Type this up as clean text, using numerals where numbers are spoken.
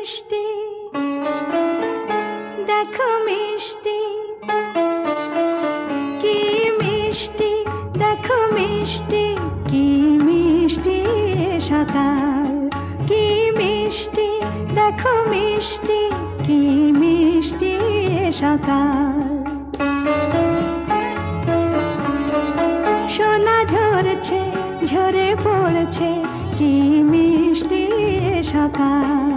মিষ্টি দেখো মিষ্টি, কি মিষ্টি দেখো মিষ্টি, কি মিষ্টি সকাল, কি মিষ্টি দেখো মিষ্টি, কি মিষ্টি সকাল। সোনা ঝরছে ঝরে পড়ছে, কি মিষ্টি সকাল।